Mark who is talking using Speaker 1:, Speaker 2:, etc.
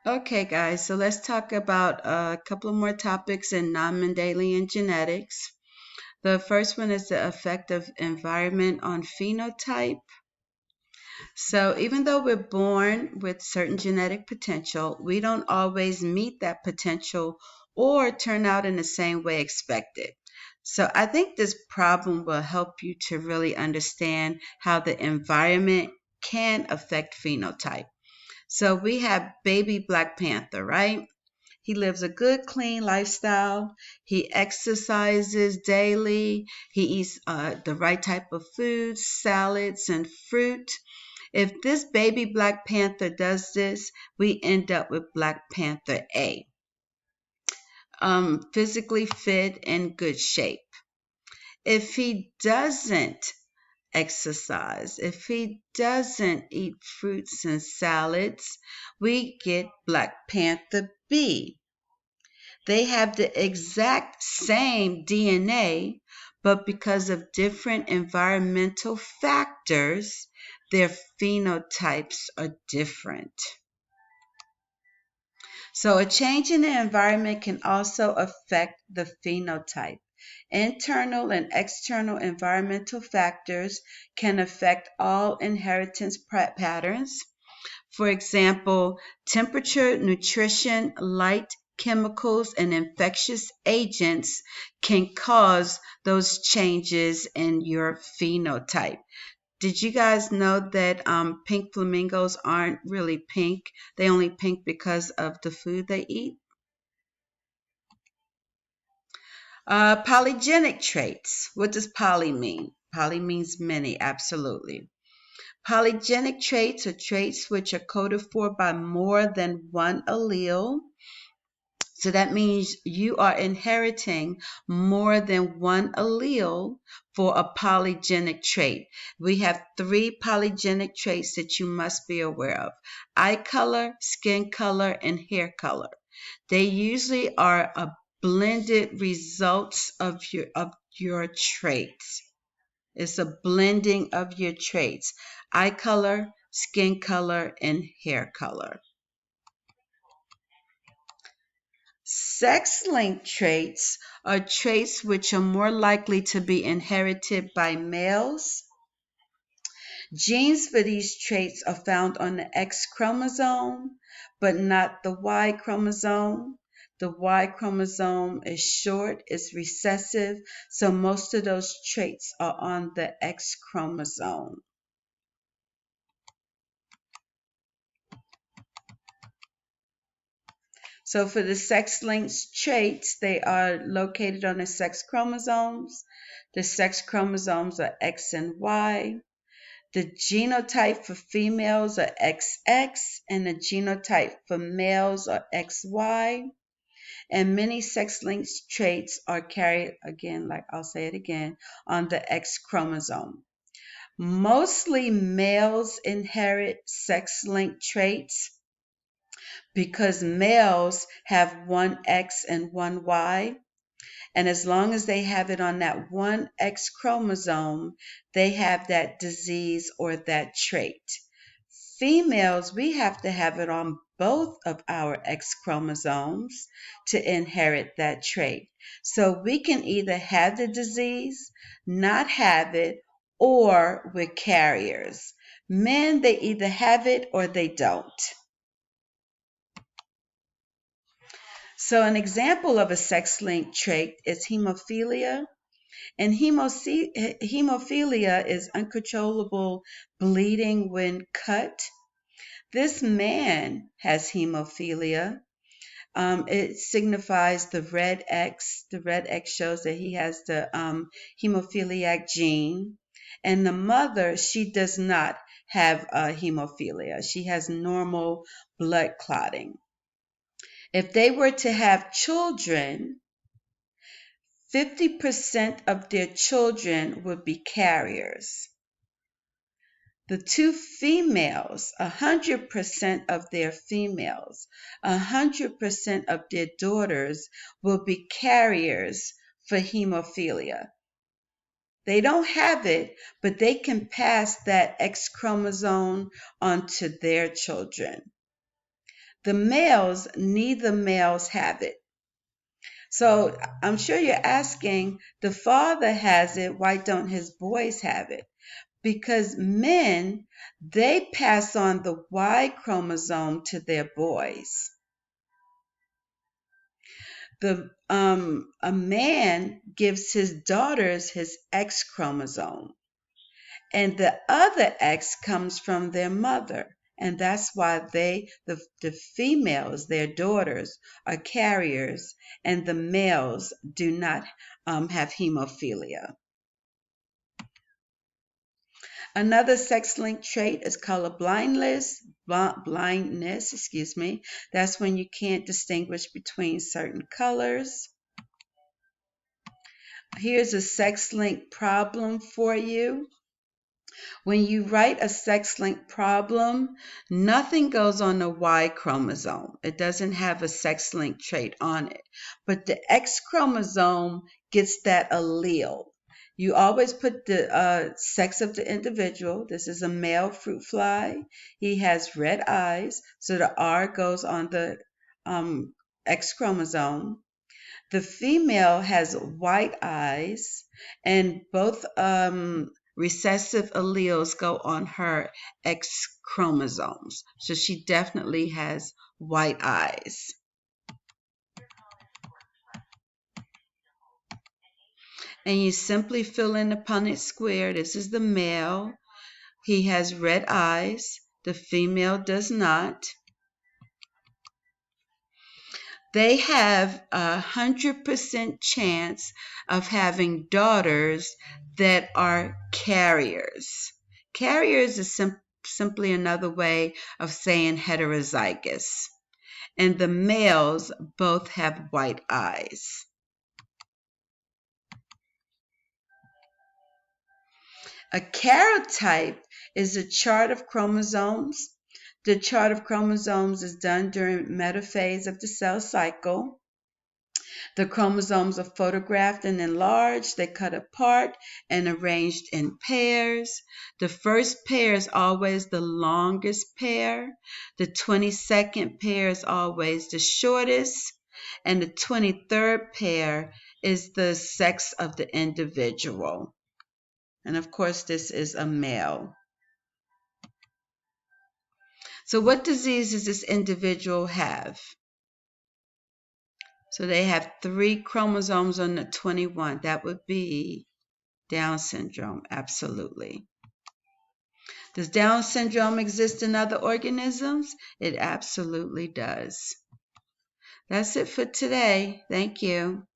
Speaker 1: Okay, guys, so let's talk about a couple of more topics in non-Mendelian genetics. The first one is the effect of environment on phenotype. So, even though we're born with certain genetic potential, we don't always meet that potential or turn out in the same way expected. So, I think this problem will help you to really understand how the environment can affect phenotype. So, we have baby Black Panther, right? He lives a good, clean lifestyle. He exercises daily. He eats the right type of foods, salads, and fruit. If this baby Black Panther does this, we end up with Black Panther A, physically fit and good shape. If he doesn't exercise, if he doesn't eat fruits and salads, we get Black Panther B. They have the exact same DNA, but because of different environmental factors, their phenotypes are different. So, a change in the environment can also affect the phenotype. Internal and external environmental factors can affect all inheritance patterns. For example, temperature, nutrition, light, chemicals, and infectious agents can cause those changes in your phenotype. Did you guys know that pink flamingos aren't really pink? They only pink because of the food they eat. Polygenic traits. What does poly mean? Poly means many, absolutely. Polygenic traits are traits which are coded for by more than one allele. So that means you are inheriting more than one allele for a polygenic trait. We have three polygenic traits that you must be aware of: eye color, skin color, and hair color. They usually are a blended results of your traits. It's a blending of your traits: eye color, skin color, and hair color. Sex-linked traits are traits which are more likely to be inherited by males. Genes for these traits are found on the X chromosome, but not the Y chromosome. The Y chromosome is short, it's recessive, so most of those traits are on the X chromosome. So for the sex-linked traits, they are located on the sex chromosomes. The sex chromosomes are X and Y. The genotype for females are XX, and the genotype for males are XY. And many sex-linked traits are carried, again, like I'll say it again, on the X chromosome. Mostly males inherit sex-linked traits because males have one X and one Y. And as long as they have it on that one X chromosome, they have that disease or that trait. Females, we have to have it on both of our X chromosomes to inherit that trait. So we can either have the disease, not have it, or we're carriers. Men, they either have it or they don't. So an example of a sex-linked trait is hemophilia. And hemophilia is uncontrollable bleeding when cut. This man has hemophilia. It signifies the red X. The red X shows that he has the hemophiliac gene. And the mother, she does not have hemophilia. She has normal blood clotting. If they were to have children, 50% of their children would be carriers. The two females, 100% of their females, 100% of their daughters will be carriers for hemophilia. They don't have it, but they can pass that X chromosome onto their children. The males, neither males have it. So I'm sure you're asking, the father has it, why don't his boys have it? Because men, they pass on the Y chromosome to their boys. A man gives his daughters his X chromosome, and the other X comes from their mother. And that's why the females, their daughters, are carriers, and the males do not have hemophilia. Another sex-linked trait is color blindness. That's when you can't distinguish between certain colors. Here's a sex-linked problem for you. When you write a sex-linked problem, nothing goes on the Y chromosome. It doesn't have a sex-linked trait on it. But the X chromosome gets that allele. You always put the sex of the individual. This is a male fruit fly. He has red eyes, so the R goes on the X chromosome. The female has white eyes, and both recessive alleles go on her X chromosomes. So she definitely has white eyes. And you simply fill in the Punnett square. This is the male. He has red eyes. The female does not. They have 100% chance of having daughters that are carriers. Carriers is simply another way of saying heterozygous. And the males both have white eyes. A karyotype is a chart of chromosomes. The chart of chromosomes is done during metaphase of the cell cycle. The chromosomes are photographed and enlarged. They cut apart and arranged in pairs. The first pair is always the longest pair. The 22nd pair is always the shortest. And the 23rd pair is the sex of the individual. And of course, this is a male. So what disease does this individual have? So they have 3 chromosomes on the 21. That would be Down syndrome, absolutely. Does Down syndrome exist in other organisms? It absolutely does. That's it for today. Thank you.